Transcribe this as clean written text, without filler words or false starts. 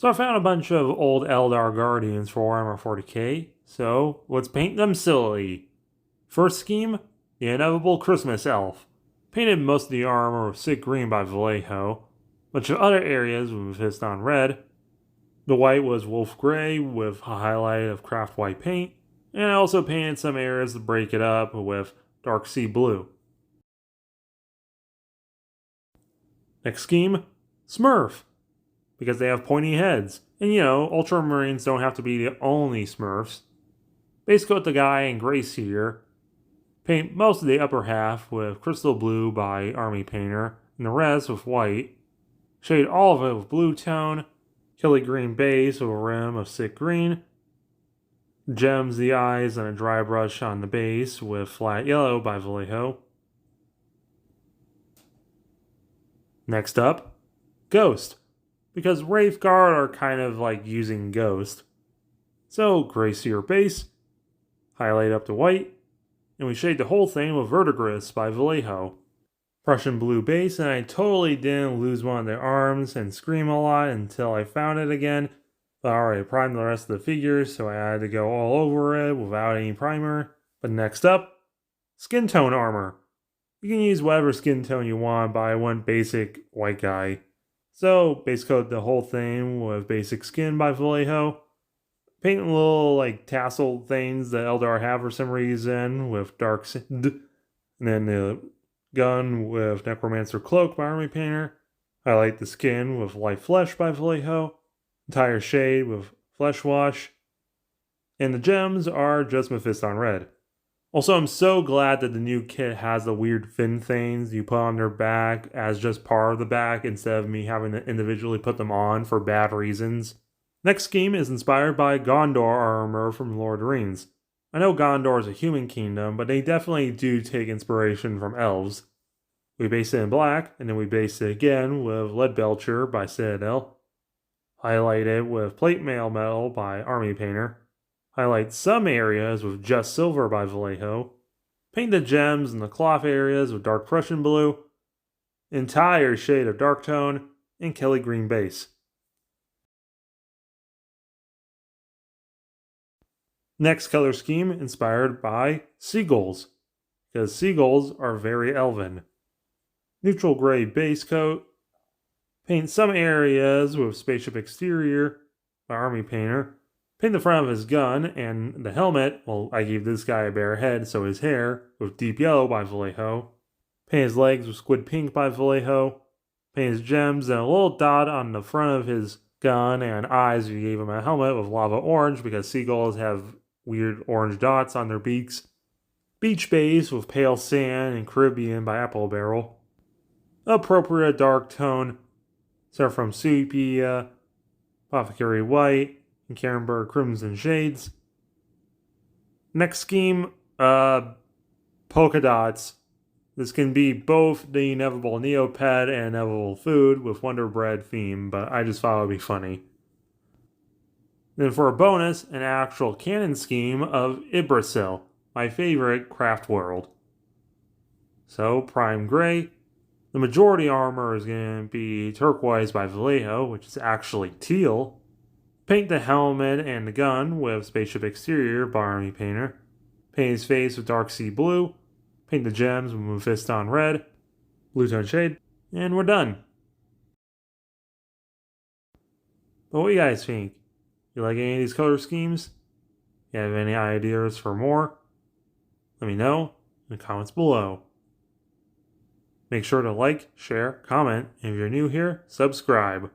So I found a bunch of old Eldar Guardians for Warhammer 40k, so let's paint them silly. First scheme, the inevitable Christmas elf. Painted most of the armor with sick green by Vallejo, bunch of other areas with Fiston red. The white was wolf gray with a highlight of craft white paint, and I also painted some areas to break it up with dark sea blue. Next scheme, smurf, because they have pointy heads. And Ultramarines don't have to be the only smurfs. Base coat the guy in gray cedar. Paint most of the upper half with crystal blue by Army Painter, and the rest with white. Shade all of it with blue tone. Kelly green base with a rim of sick green. Gems the eyes and a dry brush on the base with flat yellow by Vallejo. Next up, Ghost, because Wraithguard are kind of like using Ghost. So gray cedar base, highlight up to white, and we shade the whole thing with Verdigris by Vallejo. Prussian blue base, and I totally didn't lose one of their arms and scream a lot until I found it again. But I already primed the rest of the figures, so I had to go all over it without any primer. But next up, skin tone armor. You can use whatever skin tone you want, but I went basic white guy. So base coat the whole thing with basic skin by Vallejo. Paint little like tassel things that Eldar have for some reason with dark sand. And then the gun with Necromancer Cloak by Army Painter. Highlight the skin with Light Flesh by Vallejo. Entire shade with Flesh Wash. And the gems are just Mephiston Red. Also, I'm so glad that the new kit has the weird fin things you put on their back as just part of the back instead of me having to individually put them on for bad reasons. Next scheme is inspired by Gondor armor from Lord of the Rings. I know Gondor is a human kingdom, but they definitely do take inspiration from elves. We base it in black, and then we base it again with Leadbelcher by Citadel. Highlight it with Plate Mail Metal by Army Painter. Highlight some areas with Just Silver by Vallejo. Paint the gems and the cloth areas with Dark Prussian Blue. Entire shade of Dark Tone, and Kelly Green base. Next color scheme inspired by Seagulls, because seagulls are very elven. Neutral gray base coat. Paint some areas with Spaceship Exterior by Army Painter. Paint the front of his gun and the helmet. Well, I gave this guy a bare head, so his hair with Deep Yellow by Vallejo. Paint his legs with Squid Pink by Vallejo. Paint his gems and a little dot on the front of his gun and eyes. We gave him a helmet with Lava Orange because seagulls have weird orange dots on their beaks. Beach base with Pale Sand and Caribbean by Apple Barrel. Appropriate dark tone. Start from Sepia, Apothecary White, and Carenberg Crimson shades. Next scheme, polka dots. This can be both the inevitable Neopet and inevitable food with Wonder Bread theme, but I just thought it would be funny. Then for a bonus, an actual canon scheme of iybraesil, my favorite craft world. So, prime gray. The majority armor is going to be turquoise by Vallejo, which is actually teal. Paint the helmet and the gun with Spaceship Exterior by Army Painter. Paint his face with Dark Sea Blue. Paint the gems with Mephiston Red. Blue tone shade. And we're done. But what do you guys think? You like any of these color schemes? You have any ideas for more? Let me know in the comments below. Make sure to like, share, comment, and if you're new here, subscribe.